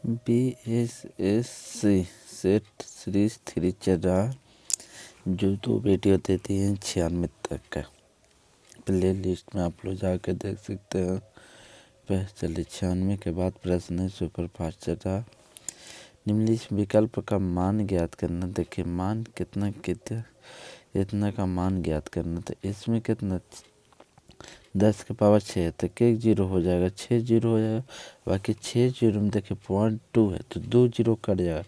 BSSC set series 3 चल रहा है, जो 2 वीडियो देती हैं 96 तक का। प्ले लिस्ट में आप लोग जाकर देख सकते हैं। चलिए 96 के बाद प्रश्न है सुपर फास्ट चल रहा। निम्नलिखित विकल्प का मान ज्ञात करना। देखिए मान कितना इतना का मान ज्ञात करना। तो इसमें कितना 10 के पावर 6 है तो एक जीरो हो जाएगा, 6 जीरो हो जाएगा। बाकी 6 जीरो में देखिए 0.2 है तो 2 जीरो कट जाएगा।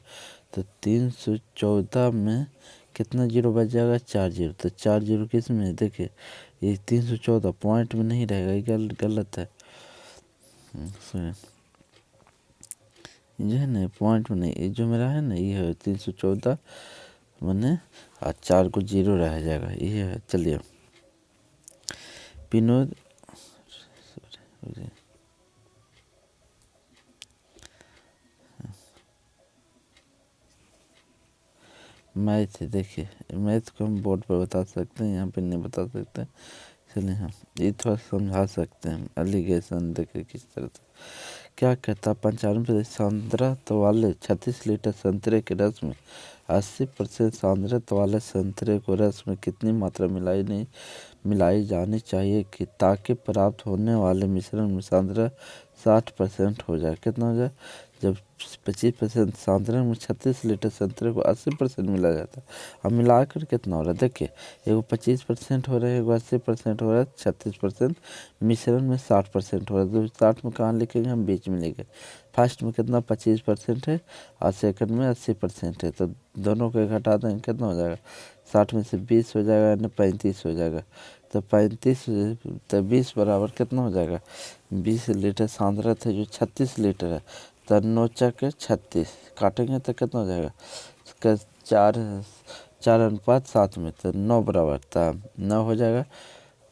तो 314 में कितना जीरो बच जाएगा, 4 जीरो। तो 4 जीरो किस में, देखिए ये 314 पॉइंट में नहीं रहेगा, ये गलत है। जो है ना पॉइंट में नहीं, ये जो मेरा है ना ये है 314 मैंने 4 को जीरो रह जाएगा, ये है। चलिए विनोद मैथ, देखिए मैथ को हम बोर्ड पर बता सकते हैं, यहाँ पे नहीं बता सकते। चलिए हाँ ये थोड़ा समझा सकते हैं। एलिगेशन देखिए किस तरह से क्या कहता, 95% सांद्रता वाले 36 लीटर संतरे के रस में 80% सांद्रता वाले संतरे को रस में कितनी मात्रा मिलाई जानी चाहिए कि ताकि प्राप्त होने वाले मिश्रण में सांद्रता 60% हो जाए। कितना हो जाए, जब 25% सांद्रता में 36 लीटर संतरे को 80% मिला जाता है। अब मिलाकर कितना हो रहा है, देखिए एगो 25% हो रहा है, एगो 80% हो रहा है, 36% मिश्रण में 60% हो रहा है। तो 60 में कहाँ लिखेंगे हम, बीच में लिखेंगे। फर्स्ट में कितना 25% है और सेकंड में 80% है, तो दोनों को घटा देंगे कितना हो जाएगा, 60 में से 20 हो जाएगा यानी 35 हो जाएगा। तो 35 तो 20 बराबर कितना हो जाएगा, 20 लीटर सांद्रता है जो 36 लीटर है। तो 9 चक 36 काटेंगे तो कितना हो जाएगा, इसका 4:7 में, तो 9 बराबर तो 9 हो जाएगा।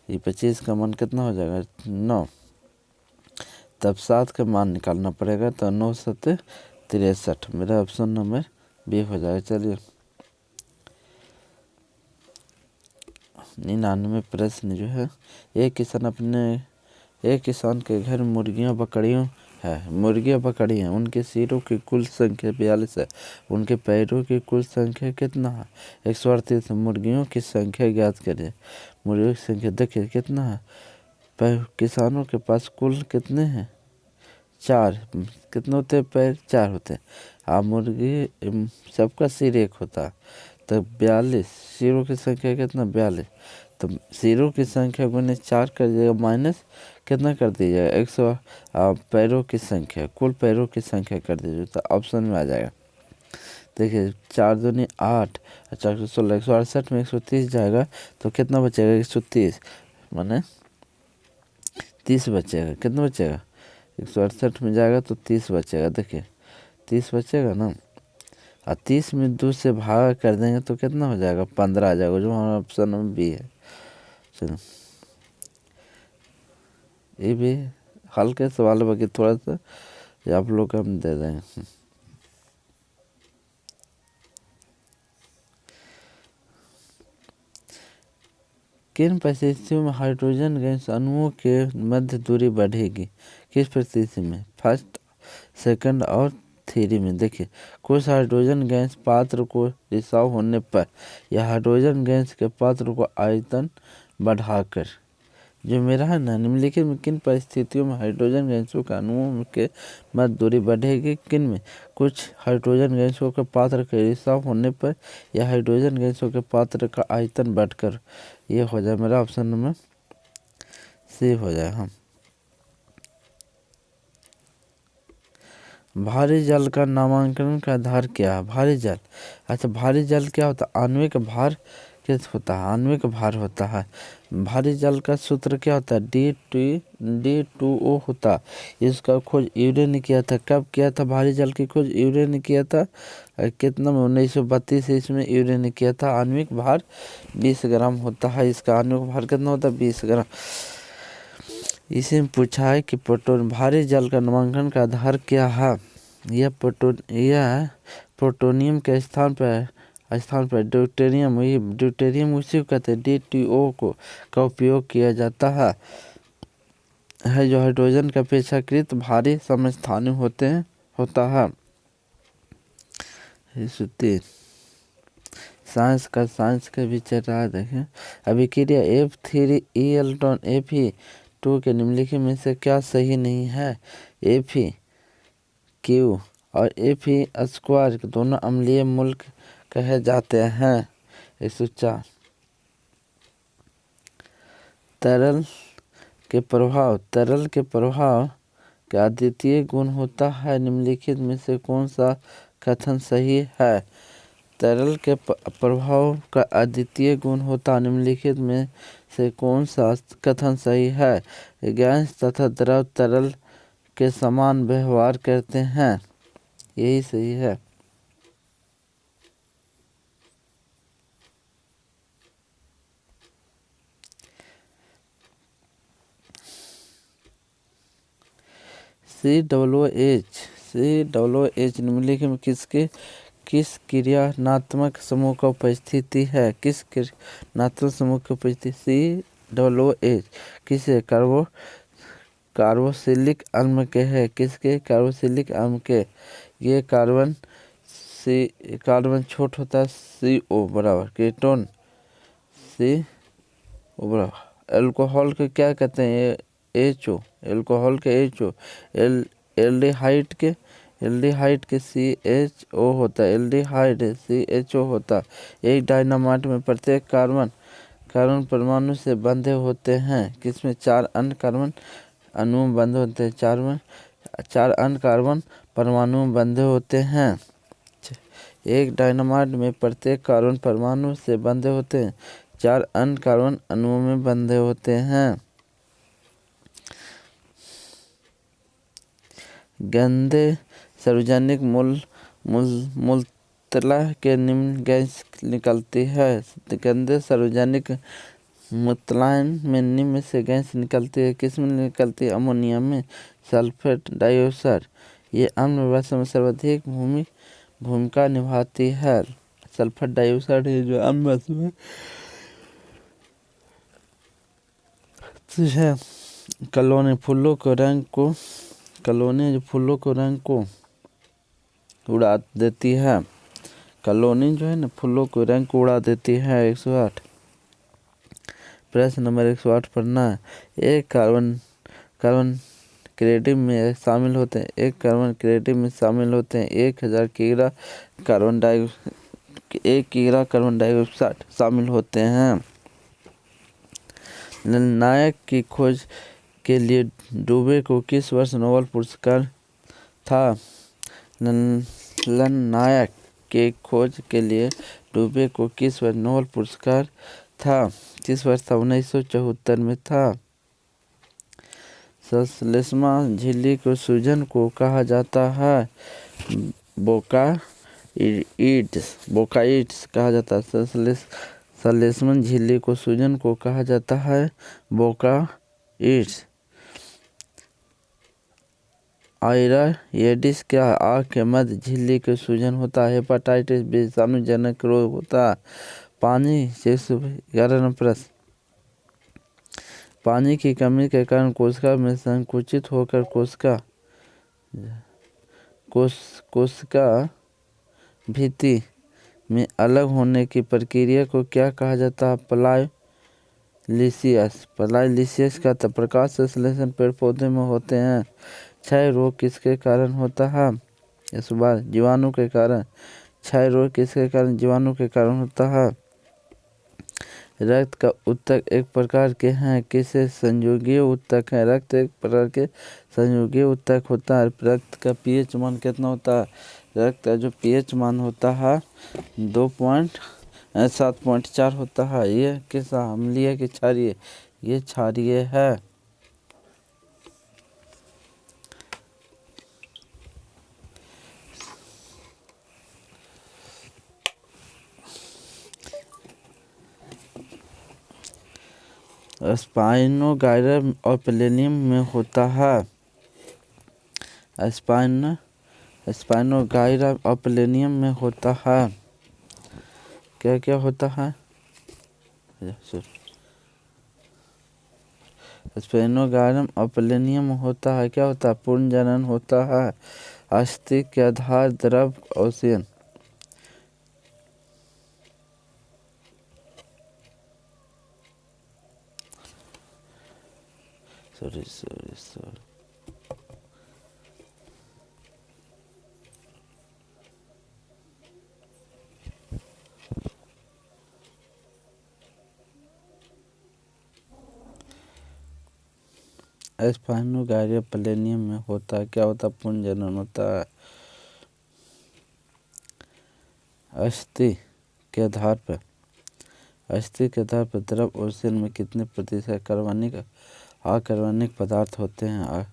ये 25 का मान कितना हो जाएगा 9, तब 7 का मान निकालना पड़ेगा। तो 9 7 63, मेरा ऑप्शन नंबर बी हो जाएगा। चलिए 99 प्रश्न जो है, एक किसान के घर मुर्गियां बकरियों है, मुर्गियां बकरी हैं, उनके सिरों की कुल संख्या 42 है, उनके पैरों की कुल संख्या कितना है, 138। मुर्गियों की संख्या ज्ञात करें। मुर्गियों की संख्या देखिए कितना है, किसानों के पास कुल कितने हैं, 4। कितने होते हैं, पैर 4 होते हैं। आप मुर्गी सबका सिर 1 होता है, तो 42 सिरों की संख्या कितना 42। तो सिरों की संख्या गुने 4 कर दीजिएगा, माइनस कितना कर दीजिएगा 100 पैरों की संख्या, कुल पैरों की संख्या कर दीजिए, तो ऑप्शन में आ जाएगा। देखिए 4 दूनी 8, 4 16, 168 में 130 जाएगा तो कितना बचेगा 130, माने 30 बचेगा। कितना बचेगा, 168 में जाएगा तो 30 बचेगा। देखिए 30 बचेगा ना, और 30 में 2 से भाग कर देंगे तो कितना हो जाएगा, 15 आ जाएगा, जो हमारा ऑप्शन नंबर बी है। चलो ये भी हल्के सवाल बाकी थोड़ा सा आप लोग को हम दे देंगे। किन परिस्थितियों में हाइड्रोजन गैस अणुओं के मध्य दूरी बढ़ेगी, किस परिस्थिति में, फर्स्ट सेकंड और थ्री में। देखिए कुछ हाइड्रोजन गैस पात्र को रिसाव होने पर या हाइड्रोजन गैस के पात्र को आयतन बढ़ाकर, जो मेरा है ना, निम्नलिखित में किन परिस्थितियों में हाइड्रोजन गैसों के अणुओं के मध्य दूरी बढ़ेगी, किन में, कुछ हाइड्रोजन गैसों के पात्र के रिसाव होने पर या हाइड्रोजन गैसों के पात्र का आयतन बढ़कर। ये हो जाए मेरा ऑप्शन नंबर सी हो जाए। हाँ भारी जल का नामांकन का आधार क्या है, भारी जल, अच्छा भारी जल क्या होता है, आणविक भार किस होता है, आणविक भार होता है। भारी जल का सूत्र क्या होता है, D2O होता है। इसका खोज यूरे ने किया था, कब किया था भारी जल की खोज, यूरे ने किया था कितना में, 1932 इसमें यूरे ने किया था। आणविक भार 20 ग्राम होता है, इसका आणविक भार कितना होता है 20 ग्राम। इसे पूछा है कि भारी जल का नामांकन का आधार क्या है, यह प्लूटोनियम के स्थान पर ड्यूटेरियम उसी को कहते हैं, D2O का उपयोग किया जाता है जो हाइड्रोजन के अपेक्षाकृत भारी समस्थानिक होते हैं। होता है। 103 साइंस का भी चल रहा है। देखें, अभिक्रिया F3 Fe2 के निम्नलिखित में से क्या सही नहीं है? Fe और Fe2 दोनों अम्लीय मूलक कहे जाते हैं। 104 तरल के प्रभाव का अद्वितीय गुण होता है। निम्नलिखित में से कौन सा कथन सही है? तरल के प्रभाव का अद्वितीय गुण होता है। निम्नलिखित में से कौन सा कथन सही है? गैस तथा द्रव तरल के समान व्यवहार करते हैं। यही सही है। COOH निम्नलिखित में किस क्रियात्मक समूह का उपस्थिति है? किस क्रियात्मक समूह की उपस्थिति COOH किसे कार्बोक्सिलिक अम्ल के है? किसके? कार्बोक्सिलिक अम्ल के। ये कार्बन छोट होता है CO बराबर, कीटोन CO बराबर। अल्कोहल के क्या कहते हैं? HO। अल्कोहल के HO। एल्डिहाइड के CHO होता है। एल्डिहाइड CHO होता है। एक डायनामाइट में प्रत्येक कार्बन परमाणु से बंधे होते हैं। किसमें? 4 अन्य कार्बन अणु में बंधे होते हैं। 4 अन्य कार्बन परमाणु में बंधे होते हैं। एक डायनामाइट में प्रत्येक कार्बन परमाणु से बंधे होते हैं। 4 अन्य कार्बन अणुओं में बंधे होते हैं। गंदे सार्वजनिक मूत्रला के निम्न गैस निकलती है। गंदे सार्वजनिक मूत्राशय में निम्न से गैस निकलती है। किस में निकलती है? अमोनिया में। सल्फर डाइऑक्साइड ये अम्ल व्यवस्था में सर्वाधिक भूमिका निभाती है। सल्फर डाइऑक्साइड है जो अम्ल व्यवस्था में है। कॉलोनी फूलों के रंग को उड़ा देती है। कॉलोनी जो है ना, फूलों के रंग को उड़ा देती है। 108 प्रश्न नंबर 108 पढ़ना है। एक कार्बन क्रेडिट में शामिल होते हैं। 1000 किग्रा कार्बन डाइऑक्साइड शामिल होते हैं। निर्णायक की खोज के लिए डूबे को किस वर्ष नोबेल पुरस्कार था? निर्णायक के खोज के लिए डूबे को किस वर्ष नोबेल पुरस्कार था? किस वर्ष था? 1974 में था। श्लेष्मा झिल्ली के सूजन को कहा जाता है बोकाइड्स कहा जाता है। श्लेष्मा झिल्ली को सूजन को कहा जाता है बोकाइड्स। आयरिस क्या? आँख के मध्य झिल्ली के सूजन होता है। हेपेटाइटिस विषाणुजनक रोग होता है। पानी 11 प्रश्न। पानी की कमी के कारण कोशिका में संकुचित होकर कोशिका भित्ति में अलग होने की प्रक्रिया को क्या कहा जाता है? पलायलिसिस का प्रकाश संश्लेषण पेड़ पौधे में होते हैं। क्षय रोग किसके कारण होता है? इस बार जीवाणु के कारण। क्षय रोग किसके कारण? जीवाणु के कारण होता है। रक्त का ऊतक एक प्रकार के हैं। किसे? संयोगीय ऊतक है। रक्त एक प्रकार के संयोगीय ऊतक होता है। रक्त का पीएच मान कितना होता है? रक्त का जो पीएच मान होता है 7.4 होता है। ये कैसा? अम्लीय कि क्षारीय? ये क्षारीय है। स्पाइनोगायरम और प्लेनियम में होता है। स्पाइनोगायरम और प्लेनियम में होता है। क्या होता है? स्पेनोगार्म अपलेनियम होता है, क्या होता है, पूर्ण जनन होता है अस्थि के आधार द्रव ओशियन। सॉरी सॉरी सॉरी स्पाइनोगायरिया प्लेनियम में होता है, क्या होता है, पूर्ण जनन होता है अस्थि के आधार पर। अस्थि के आधार पर द्रव ओशियन में कितने प्रतिशत कार्बनिक अकार्बनिक पदार्थ होते हैं?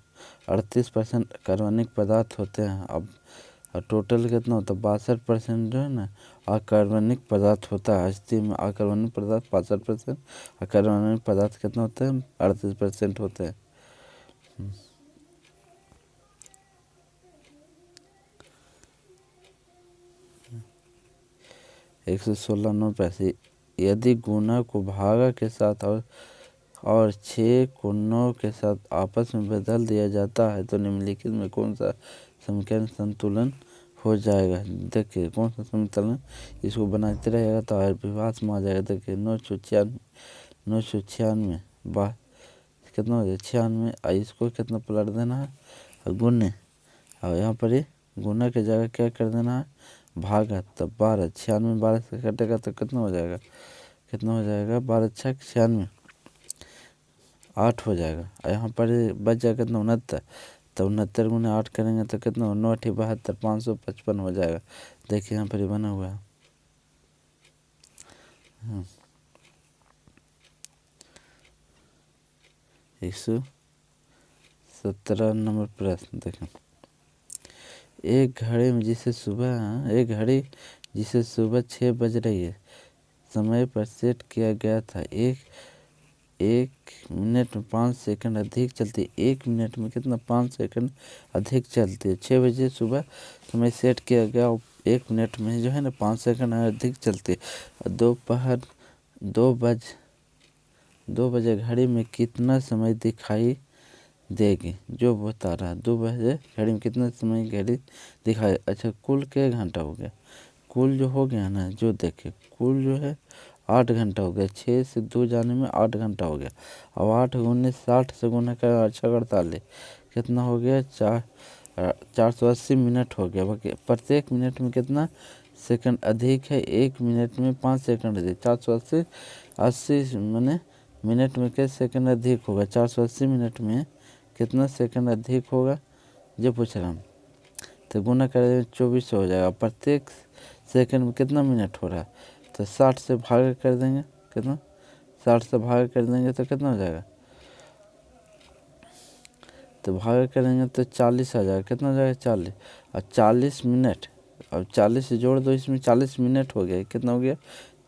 38% कार्बनिक पदार्थ होते हैं। अब टोटल कितना होता है? 62% जो है ना अकार्बनिक पदार्थ होता है। अस्थि में अकार्बनिक पदार्थ 62%, अकार्बनिक पदार्थ कितना होते हैं? 38% होते हैं। 116 9 पैसे। यदि गुना को भागा के साथ और 6 को 9 के साथ आपस में बदल दिया जाता है तो निम्नलिखित में कौन सा समीकरण संतुलन हो जाएगा? देखिए कौन सा समीकरण, इसको बनाते रहेगा तो विभास में आ जाएगा। देखिए 996 बा कितना हो जाए 96, इसको कितना पलट देना है गुने, और यहाँ पर ही गुना की जगह क्या कर देना है भागा, तब 12 96 12 से कटेगा तो कितना हो जाएगा, कितना हो जाएगा 12 6 96 8 हो जाएगा। और यहाँ पर बच जाएगा कितना 69, तो 69 गुने 8 करेंगे तो कितना हो 9 8 72 555 हो जाएगा। देखिए यहाँ पर बना हुआ है। 117 नंबर प्रश्न देखें। एक घड़ी जिसे सुबह 6 बज रही है समय पर सेट किया गया था, एक मिनट में 5 सेकंड अधिक चलती है। 1 मिनट में कितना 5 सेकंड अधिक चलती है। 6 बजे सुबह समय सेट किया गया, 1 मिनट में जो है ना 5 सेकंड अधिक चलती है। दोपहर 2 बजे घड़ी में कितना समय दिखाई देगी, जो बता रहा है 2 बजे घड़ी में कितना समय घड़ी दिखाई। अच्छा कुल क्या घंटा हो गया, कुल जो हो गया ना, जो देखे कुल जो है 8 घंटा हो गया। 6 से 2 जाने में 8 घंटा हो गया। अब 8 गुने 60 से गुना कर 48 कितना हो गया 480 मिनट हो गया। बाकी प्रत्येक मिनट में कितना सेकंड अधिक है, 1 मिनट में 5 सेकंड अधिक। 480 मैंने मिनट में क्या सेकंड अधिक होगा, 480 मिनट में कितना सेकंड अधिक होगा जो पूछ रहा हूँ। तो गुना करें 24 हो जाएगा। प्रत्येक सेकंड में कितना मिनट हो रहा है, तो 60 से भाग कर देंगे, कितना 60 से भाग कर देंगे तो कितना हो जाएगा, तो भाग करेंगे तो 40 आ जाएगा। कितना हो जाएगा 40, और 40 मिनट, अब 40 से जोड़ दो, इसमें 40 मिनट हो गया। कितना हो गया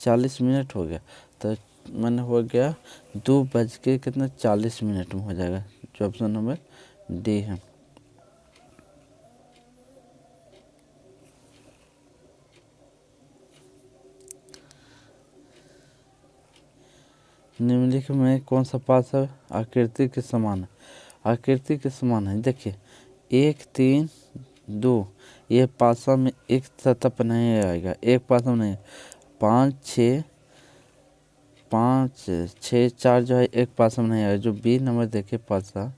40 मिनट हो गया। तो मैंने हो गया 2 बज के कितना 40 मिनट में हो जाएगा, जो ऑप्शन नंबर डी है। निम्नलिखित में कौन सा पास है आकृति के समान है? आकृति के समान है। देखिए 1 3 2 ये पासा में एक सतह पर नहीं आएगा, एक पासा में नहीं। 5 6 4 जो है एक पासा में नहीं आएगा। जो बी नंबर देखिए पासा,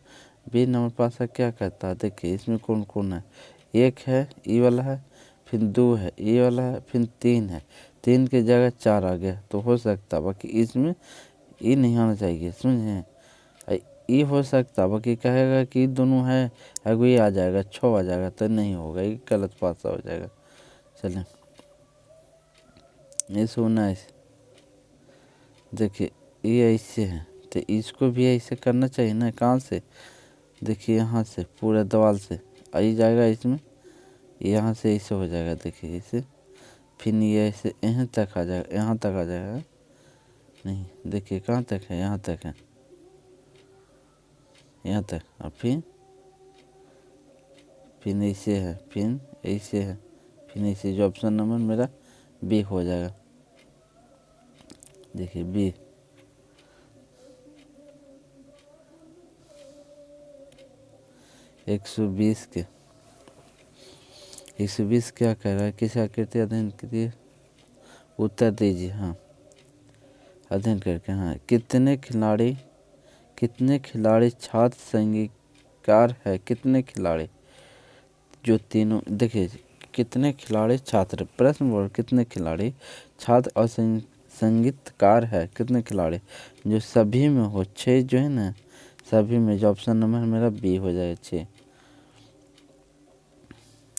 बी नंबर पासा क्या कहता है, देखिए इसमें कौन कौन है, 1 है ई वाला है, फिर 2 है ई वाला है, फिर 3 है, 3 की जगह 4 आ गया तो हो सकता, बाकी इसमें ई नहीं होना चाहिए, समझे। ई हो सकता, बाकी कहेगा कि दोनों है अगर ये आ जाएगा 6 आ जाएगा तो नहीं होगा, ये गलत पासा हो जाएगा। चलें 19 देखिए ये ऐसे है तो इसको भी ऐसे करना चाहिए ना, कहाँ से, देखिए यहाँ से पूरा दवाल से आई जाएगा, इसमें यहाँ से ऐसे हो जाएगा। देखिए ऐसे, फिर ये ऐसे यहाँ तक आ जाएगा, यहाँ तक आ जाएगा नहीं, देखिए कहाँ तक है, यहाँ तक है, यहाँ तक, और फिर ऐसे है, फिर ऐसे है, फिर ऐसे, जो ऑप्शन नंबर मेरा बी हो जाएगा। देखिए बी 120 के 120 क्या कह रहा है, किस आकृति अध्ययन कीजिए, उत्तर दीजिए। हाँ, अध्ययन करके। हाँ, कितने खिलाड़ी छात्र संगीतकार है, कितने खिलाड़ी, जो तीनों देखिए, कितने खिलाड़ी छात्र, प्रश्न बोल कितने खिलाड़ी छात्र और संगीतकार है, कितने खिलाड़ी, जो सभी में हो, 6 जो है ना, सभी में, जो ऑप्शन नंबर मेरा बी हो जाएगा 6।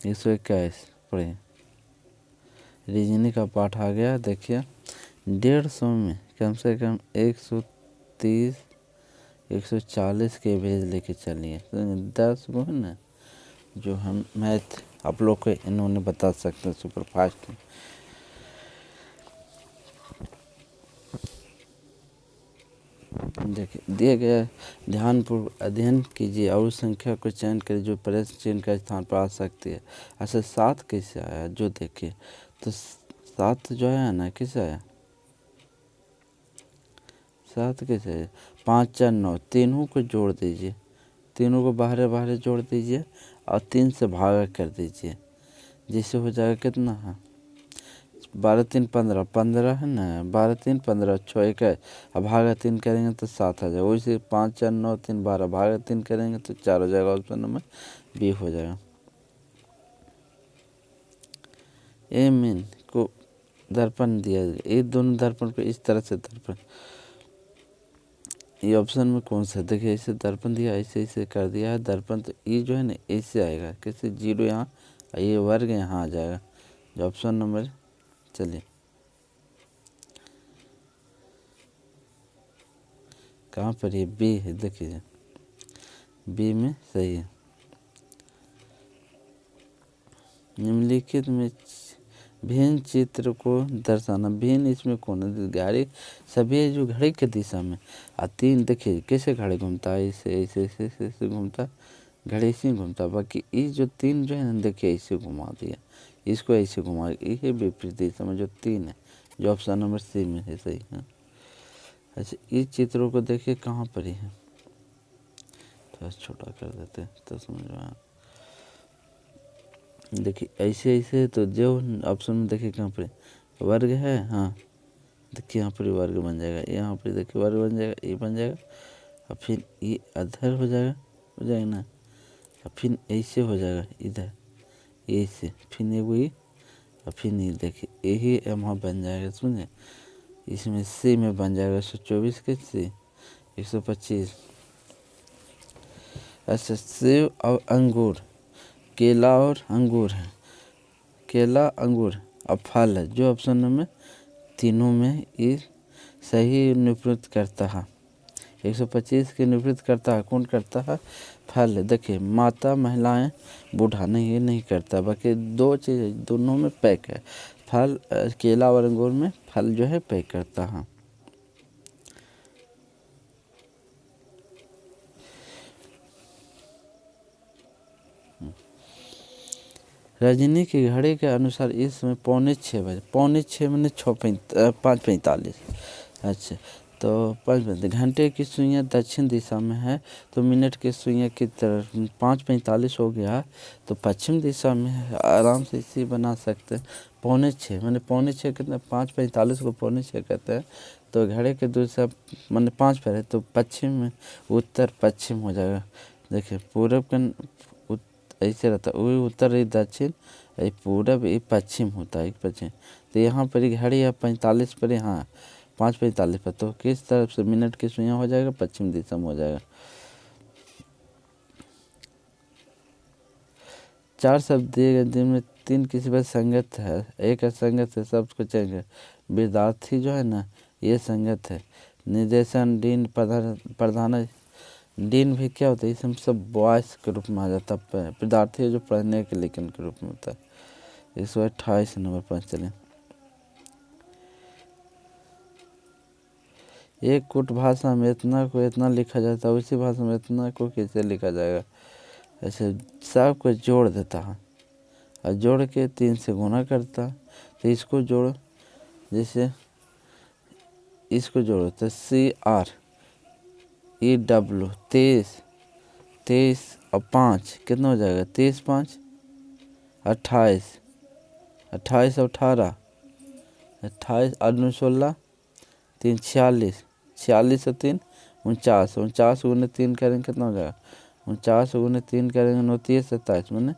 121 पढ़िए, रीजनिंग का पाठ आ गया। देखिए 150 में कम से कम 130 140 के एवरेज लेके चलिए, तो 10 गो है ना, जो हम मैथ आप लोग को इन्होंने बता सकते हैं सुपर फास्ट में। देखिए दिए गए ध्यानपूर्वक अध्ययन कीजिए और उस संख्या को चयन करें जो प्रश्न चिन्ह का स्थान पर आ सकती है। अच्छा 7 कैसे आया, जो देखिए, तो 7 जो है ना, किसे आया, 7 कैसे आया, 5 4 9, तीनों को जोड़ दीजिए, तीनों को बाहर बाहर जोड़ दीजिए और 3 से भागा कर दीजिए, जिससे हो जाएगा कितना है, 12 3 15, 15 है ना, 12 3 15, 6 1 है, अब भागा 3 करेंगे तो 7 आ जाएगा। वैसे 5 4 9 3 12, भागा 3 करेंगे तो 4 हो जाएगा, ऑप्शन नंबर बी हो जाएगा। ए मीन को दर्पण दिया गया, ये दोनों दर्पण को इस तरह से दर्पण, ये ऑप्शन में कौन सा, देखिए ऐसे दर्पण दिया, ऐसे ऐसे कर दिया है दर्पण, तो ये जो है ना ऐसे आएगा, कैसे, 0 यहाँ, ये वर्ग यहाँ आ जाएगा, जो ऑप्शन नंबर, चलिए कहाँ पर, ये बी है, देखिए बी में सही है। निम्नलिखित में भिन्न चित्र को दर्शाना, भिन्न इसमें कौन है, गाड़ी सभी जो घड़ी के दिशा में, और 3 देखिए कैसे घड़ी घूमता है, ऐसे ऐसे ऐसे ऐसे घूमता, घड़ी ऐसे घूमता, बाकी ये जो 3 जो है ना, देखिए ऐसे घुमा दिया, इसको ऐसे घुमा, ये विपरीत दिशा में जो 3 है, जो ऑप्शन नंबर सी में है, सही है। अच्छा इस चित्रों को देखिए कहाँ पर ही है, थोड़ा छोटा कर देते हैं तो समझ में। देखिए ऐसे ऐसे, तो जो ऑप्शन में देखिए कहाँ पर वर्ग है, हाँ देखिए यहाँ पर वर्ग बन जाएगा, यहाँ पर देखिए वर्ग बन जाएगा, ये बन जाएगा, और फिर ये अधर हो जाएगा ना, और फिर ऐसे हो जाएगा इधर, ऐसे फिर ये वही, और फिर ये देखिए यही यहाँ बन जाएगा, समझे, इसमें सी में बन जाएगा 124 के सी 125। अच्छा सेब और अंगूर, केला और अंगूर है, केला अंगूर और फल है, जो ऑप्शन में तीनों में ये सही निरूपित करता है। 125 के निरूपित करता है, कौन करता है, फल। देखिए माता महिलाएं बूढ़ा नहीं, ये नहीं करता, बाकी 2 चीज़ दोनों में पैक है, फल केला और अंगूर में फल जो है पैक करता है। रजनी की घड़ी के अनुसार इस समय 5:45 बजे, 5:45 मैंने 5:45। अच्छा तो 5 घंटे की सुइयाँ दक्षिण दिशा में है, तो मिनट की सुइयाँ की तरफ 5:45 हो गया, तो पश्चिम दिशा में है, आराम से इसी बना सकते हैं। 5:45 मैंने 5:45 कितना, 5:45 को 5:45 कहते हैं, तो घड़ी के दूसरा मैंने 5 पर है, तो पश्चिम में उत्तर पश्चिम हो जाएगा। देखिए पूरब का ऐसे रहता है, वही उत्तर ये दक्षिण, ये पूरब, ये पश्चिम होता है, पश्चिम, तो यहाँ पर घड़ी है 45 पर, यहाँ 5:45 पर, तो किस तरफ से मिनट की सुइयाँ हो जाएगा, पश्चिम दिशा में हो जाएगा। 4 शब्द दिए गए जिनमें 3 किसी पर संगत है, एक असंगत है, शब्द को चेंज कर। विद्यार्थी जो है ना, ये संगत है। निर्देशन डीन प्रधान, डीन भी क्या होता है, इसमें सब बॉयस के रूप में आ जाता है, विद्यार्थी जो पढ़ने के लेखन के रूप में होता है। 128 नंबर पर चलें। एक कुट भाषा में इतना को इतना लिखा जाता है, उसी भाषा में इतना को कैसे लिखा जाएगा। ऐसे सब को जोड़ देता है, और जोड़ के 3 से गुना करता है, तो इसको जोड़ो, जैसे इसको जोड़ो तो CREW 23 और 5 कितना हो जाएगा 30 5 28 28 और 18 28 और 9 16 3 46 46 और 3 49 49 गुने 3 करेंगे कितना हो जाएगा 49 गुने 3 करेंगे 29 27 मैंने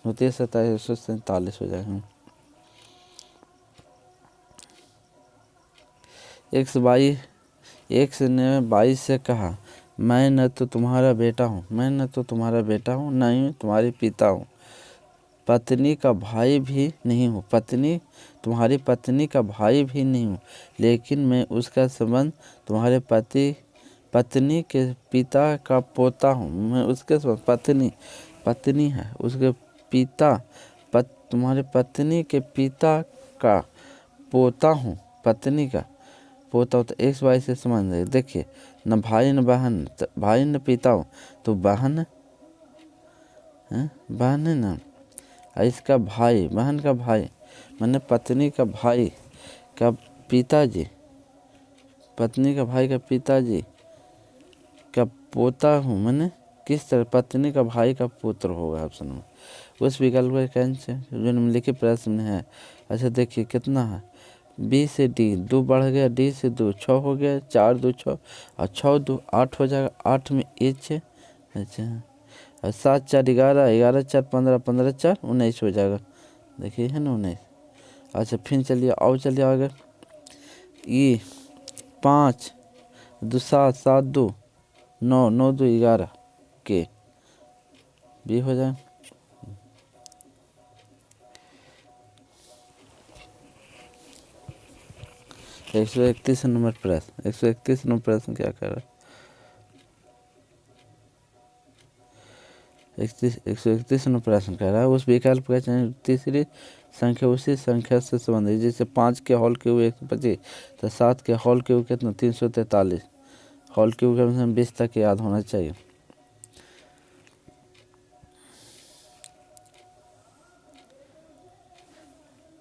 29 27 147 हो जाएगा। एक्स ने 22 से कहा मैं न तो तुम्हारा बेटा हूँ न ही तुम्हारे पिता हूँ, पत्नी का भाई भी नहीं हूँ, तुम्हारी पत्नी का भाई भी नहीं हूँ, लेकिन मैं उसका संबंध तुम्हारे पत्नी के पिता का पोता हूँ। मैं उसके संबंध पत्नी है उसके पिता तुम्हारे पत्नी के पिता का पोता हूँ, पत्नी का पोता हो तो एक्स वाई से संबंध है। देखिए न भाई न बहन, भाई न पिता हो तो बहन है, बहन है ना, इसका भाई बहन का भाई मैंने पत्नी का भाई का पिताजी, पत्नी का भाई का पिताजी का पोता हूँ। मैंने किस तरह पत्नी का भाई का पुत्र होगा ऑप्शन में। उस विकल्प का कैंसिल जो निम्नलिखित प्रश्न में है। अच्छा देखिए कितना है बी से डी 2 बढ़ गया, डी से 2 6 हो गया, 4 2 6 और 6 2 8 हो जाएगा, 8 में 1 6। अच्छा और 7 4 11 11 4 15 15 4 19 हो जाएगा। देखिए है ना 19। अच्छा फिर चलिए आगे ई 5 2 7 7 2 9 9 2 11 के बी हो जाए। 131 नंबर प्रश्न, 131 नंबर प्रश्न क्या कर रहा है 131 नंबर प्रश्न कह रहा है उस विकल्प का चयन तीसरी संख्या उसी संख्या से संबंधित, जैसे 5 के होल क्यूब 125 तो 7 के होल क्यूब कितना 343, होल क्यूब का मतलब 20 तक याद होना चाहिए।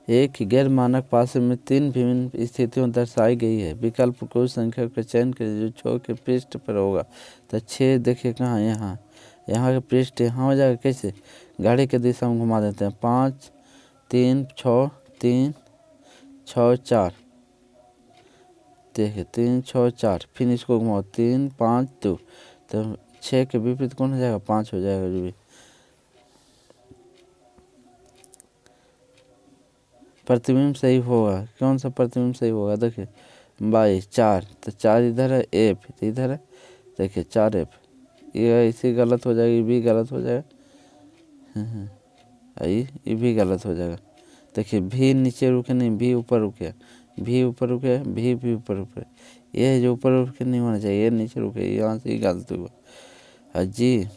एक गैर मानक पासे में 3 विभिन्न स्थितियों दर्शाई गई है, विकल्प को संख्या का चयन करें जो 6 के पृष्ठ पर होगा। तो 6 देखिए कहाँ यहाँ का पृष्ठ यहाँ हो जाएगा, कैसे गाड़ी के दिशा में घुमा देते हैं 5 3 6 3 6 4 देखिए 3 6 4 फिर इसको घुमाओ 3 5 2 तो 6 के विपरीत कौन हो जाएगा 5 हो जाएगा जो भी। प्रतिबिंब सही होगा, कौन सा प्रतिबिंब सही होगा देखिए 22 4 तो 4 इधर है एफ तो इधर है, देखिए 4 एफ ये इसी गलत हो जाएगी, बी गलत हो जाएगा, ये भी गलत हो जाएगा। देखिए भी नीचे रुके नहीं, भी ऊपर रुके, भी ऊपर रुके, भी ऊपर रुके, ये जो ऊपर रुके नहीं होना चाहिए, ये नीचे रुके, यहाँ से ही गलत हुआ। और जी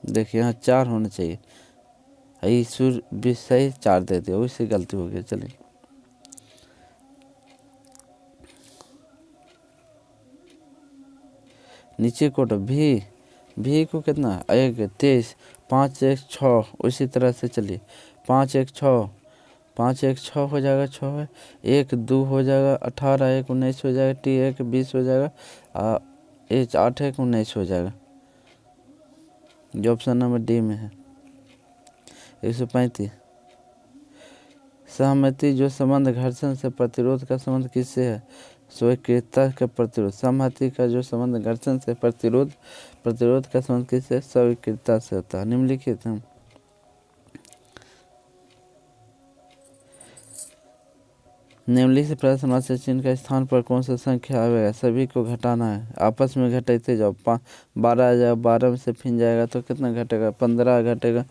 देखिए यहाँ 4 होना चाहिए, सुर भी सही 4 दे दिया, उससे गलती हो गई। चलिए नीचे कोट भी को कितना 1 23 5 1 6 उसी तरह से चलिए 5 1 6 5 1 6 हो जाएगा, 6 है 1 2 हो जाएगा, 18 1 19 हो जाएगा, टी 1 20 हो जाएगा, 8 1 19 हो जाएगा जो ऑप्शन नंबर डी में है। 135 सहमति जो संबंध घर्षण से प्रतिरोध का संबंध किससे है, स्वीकृतता का प्रतिरोध। सहमति का जो संबंध घर्षण से प्रतिरोध का संबंध किससे स्वीकृतता से होता है। निम्नलिखित निम्नलिखित प्रश्नवाची चिन्ह का स्थान पर कौन सा संख्या आएगा, सभी को घटाना है, आपस में घटाते जाओ 12 आ जाएगा, 12 में से फिर जाएगा तो कितना घटेगा 15 घटेगा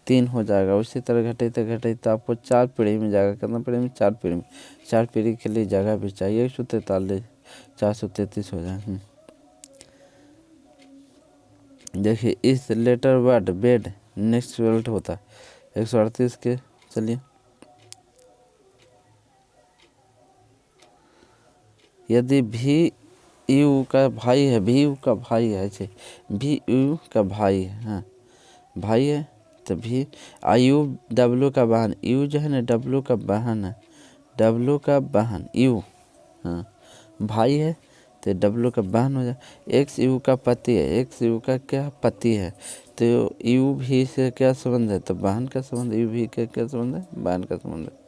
3 हो जाएगा। उसी तरह घटाते आपको 4 पीढ़ी में जाएगा, कितना पीढ़ी में 4 पीढ़ी में, 4 पीढ़ी के लिए जगह भी चाहिए 143 433 हो जाए। देखिए इस letter word bed next word होता है 138 के। चलिए यदि भी यू का भाई है, भी यू का भाई है, ऐसे भी यू का भाई है, हाँ भाई है तो भी आयु डब्लू का बहन, यू जो है ना डब्लू का बहन है, डब्लू का बहन यू, हाँ भाई है तो डब्लू का बहन हो जाए। एक्स यू का पति है, एक्स यू का क्या पति है, तो यू भी से क्या संबंध है, तो बहन का संबंध। यू भी का क्या संबंध है, बहन का संबंध है।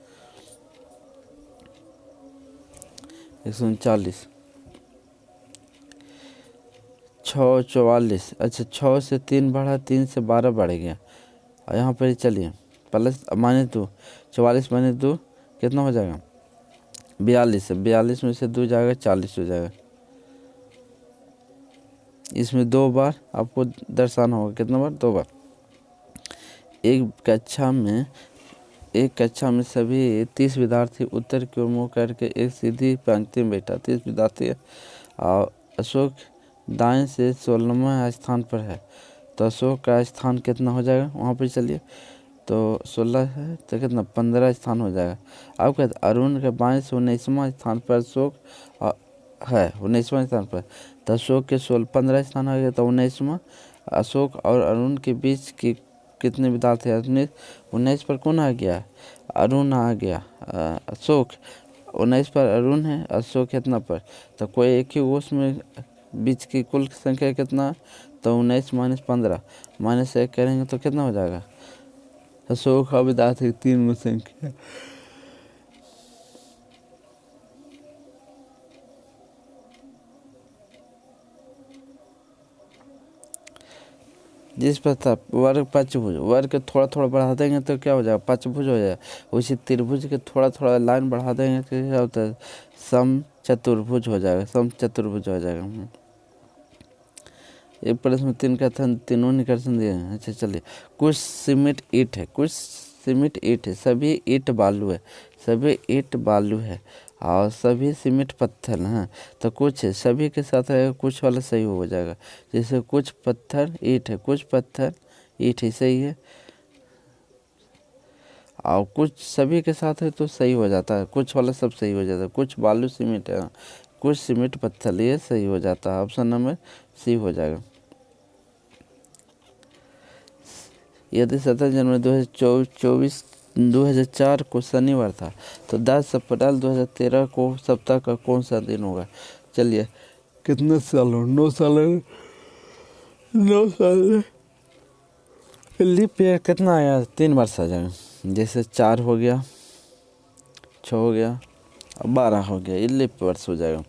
139 6 44। अच्छा 6 से 3 बढ़ा, 3 से 12 बढ़ गया। और यहाँ पर चलिए प्लस -2, 44 -2 कितना हो जाएगा 42 है। 42 में से 2 जाएगा 40 हो जाएगा। इसमें 2 बार आपको दर्शाना होगा, कितना बार, 2 बार। एक कक्षा में सभी 30 विद्यार्थी उत्तर की ओर मुँह करके एक सीधी पंक्ति में बैठा। 30 विद्यार्थी है और अशोक दाएं से 16वें स्थान पर है, तो अशोक का स्थान कितना हो जाएगा वहाँ पर चलिए। तो 16 है तो कितना 15 स्थान हो जाएगा। अब कहते अरुण के बाएं से 19वां स्थान पर अशोक है, 19वां स्थान पर, तो अशोक के 15 स्थान आ गया, तो 19वां। अशोक और अरुण के बीच की कितने विद्यार्थी है, 19 पर कौन आ गया, अरुण आ गया। अशोक 19 पर अरुण है, अशोक कितना पर, तो कोई एक ही उसमें बीच की कुल संख्या कितना, तो 19 - 15 -1 करेंगे तो कितना हो जाएगा, अशोक का विद्यार्थी 3 में संख्या। जिस पर था वर्ग पंचभुज, वर्ग के थोड़ा थोड़ा बढ़ा देंगे तो क्या हो जाएगा, पंचभुज हो जाएगा। उसी त्रिभुज के थोड़ा थोड़ा लाइन बढ़ा देंगे तो क्या होता है, सम चतुर्भुज हो जाएगा, सम चतुर्भुज हो जाएगा। एक प्रश्न 3 का था, तीनों निकर्षण दिए हैं। अच्छा चलिए, कुछ सीमेंट ईंट है, कुछ सीमेंट ईंट है, सभी ईंट बालू है, सभी ईंट बालू है और सभी सीमेंट पत्थर हैं। तो कुछ है, सभी के साथ रहेगा, कुछ वाला सही हो जाएगा। जैसे कुछ पत्थर ईंट है, कुछ पत्थर ईंट है, सही है। और कुछ सभी के साथ है तो सही हो जाता है, कुछ वाला सब सही हो जाता है। कुछ बालू सीमेंट है, कुछ सीमेंट पत्थर, ये सही हो जाता है। ऑप्शन नंबर सी हो जाएगा। यदि 17 जनवरी 2004 को शनिवार था तो 10 अप्रैल 2013 को सप्ताह का कौन सा दिन होगा। चलिए कितने साल हो, 9 साल है, 9 साल। लीप ईयर कितना आया, 3 वर्ष आ जाएगा। जैसे 4 हो गया, 6 हो गया और 12 हो गया, ये लीप वर्ष हो जाएगा।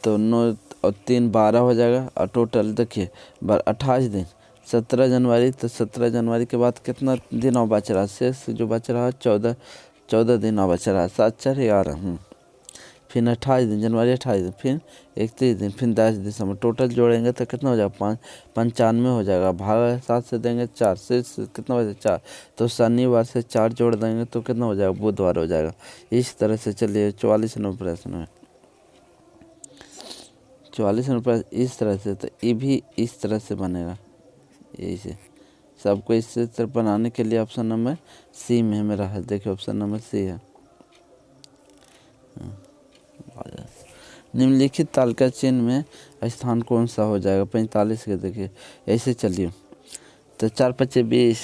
तो 9 और 3 12 हो जाएगा और टोटल देखिए 28 दिन। 17 जनवरी, तो 17 जनवरी के बाद कितना दिन और बच रहा, शेष जो बच रहा है 14 दिन और बच रहा है, 7 4 11। फिर 28 दिन, जनवरी 28 दिन, फिर 31 दिन, फिर 10 दिसंबर। टोटल जोड़ेंगे तो कितना हो जाएगा, 95 हो जाएगा। भाग 7 से देंगे 4, शेष कितना हो जाएगा 4। तो शनिवार से 4 जोड़ देंगे तो कितना हो जाएगा, बुधवार हो जाएगा। इस तरह से चलिए 44 नंबर प्रश्न है, 44 नंबर इस तरह से। तो ये भी इस तरह से बनेगा, यही से सबको इस तरह बनाने के लिए ऑप्शन नंबर सी में मेरा है। देखिए ऑप्शन नंबर सी है। निम्नलिखित तालिका चिन्ह में स्थान कौन सा हो जाएगा, 45 के। देखिए ऐसे चलिए, तो 4 × 5 = 20,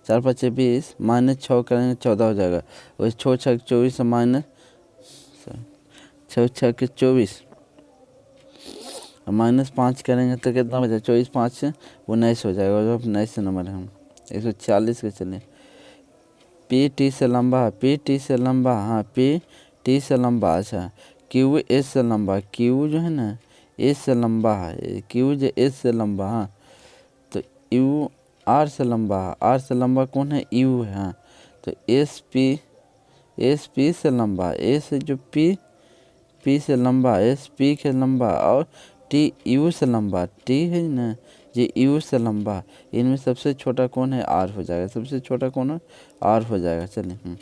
4 × 5 = 20, -6 करेंगे 14 हो जाएगा। और 6 × 6 = 24, -6 × 6 = 24, -5 करेंगे तो कितना हो जाएगा, 24 × 5 = 19 हो जाएगा। और 19 नंबर है हम। 146 के चलिए, पी टी से लंबा है, पी टी से लंबा, हाँ पी टी से लंबा। अच्छा क्यू एस से लंबा, क्यू जो है ना एस से लंबा है, क्यू जो एस से लंबा, हाँ तो यू आर से लंबा है, आर से लंबा कौन है, यू है। हाँ तो एस पी से लंबा, एस जो पी से लंबा, एस पी के लंबा, और टी यू से लंबा, टी है ना ये यू से लंबा। इनमें सबसे छोटा कौन है, आर हो जाएगा। सबसे छोटा कौन है, आर हो जाएगा। चलिए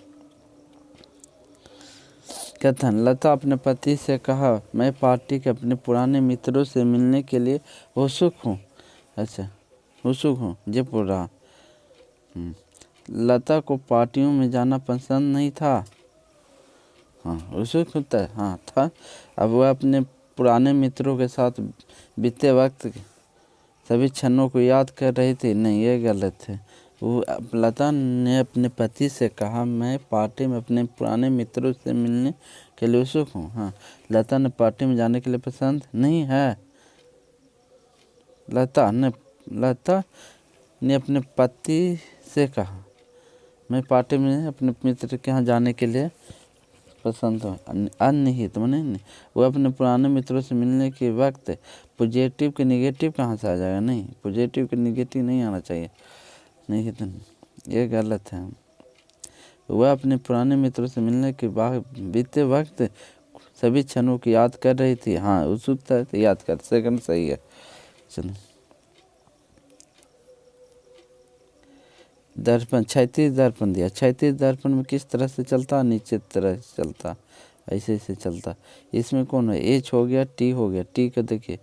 कथन, लता अपने पति से कहा, मैं पार्टी के अपने पुराने मित्रों से मिलने के लिए उत्सुक हूँ। अच्छा उत्सुक हूँ, ये बोल रहा। लता को पार्टियों में जाना पसंद नहीं था। हाँ उत्सुक होता है, हाँ था। अब वह अपने पुराने मित्रों के साथ बीते वक्त सभी क्षणों को याद कर रही थी। नहीं ये गलत है, लता ने अपने पति से कहा, मैं पार्टी में अपने पुराने मित्रों से मिलने के लिए उत्सुक हूँ। हाँ, लता ने पार्टी में जाने के लिए पसंद नहीं है। लता ने अपने पति से कहा, मैं पार्टी में अपने मित्र के यहाँ जाने के लिए पसंद हो। अनिहित माने नहीं, वो अपने पुराने मित्रों से मिलने के वक्त पॉजिटिव के नेगेटिव कहाँ से आ जाएगा? नहीं, पॉजिटिव के नेगेटिव नहीं आना चाहिए। नहीं तो ये गलत है। वह अपने पुराने मित्रों से मिलने के बाद बीते वक्त सभी क्षणों की याद कर रही थी। हाँ, उत्सुकता तो याद कर, सेकंड सही है। चलो, दर्पण, क्षैतिज दर्पण दिया। क्षैतिज दर्पण में किस तरह से चलता? नीचे तरह से चलता, ऐसे ऐसे चलता। इसमें कौन है? एच हो गया, टी हो गया। टी का देखिए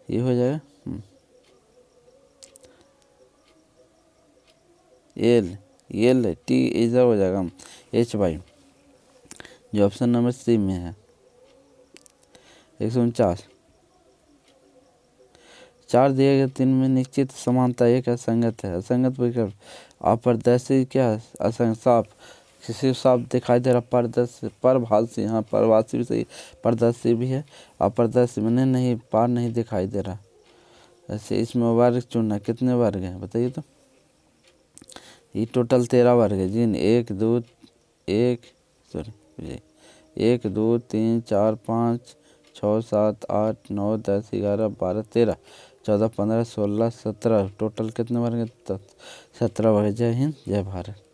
ये हो जाएगा एल टी इधर हो जाएगा एच वाई, जो ऑप्शन नंबर सी में है। 149। 4 दिए गए 3 में निश्चित समानता एक असंगत है। असंगत विकल्प अपारदर्शी क्या है? असंग साफ, किसी साफ दिखाई दे रहा। पारदर्शी, परभाषी, हाँ परभाषी भी सही, पारदर्शी भी है। अपारदर्शी मैंने नहीं, पार नहीं दिखाई दे रहा। ऐसे इसमें वर्ग चुनना, कितने वर्ग हैं बताइए तो? ये टोटल 13 वर्ग है जी। 1 2 3 4 5 6 7 8 9 10 11 12 13 14 15 16 17 टोटल कितने वर्ग? 17 वर्ग। जय हिंद, जय भारत।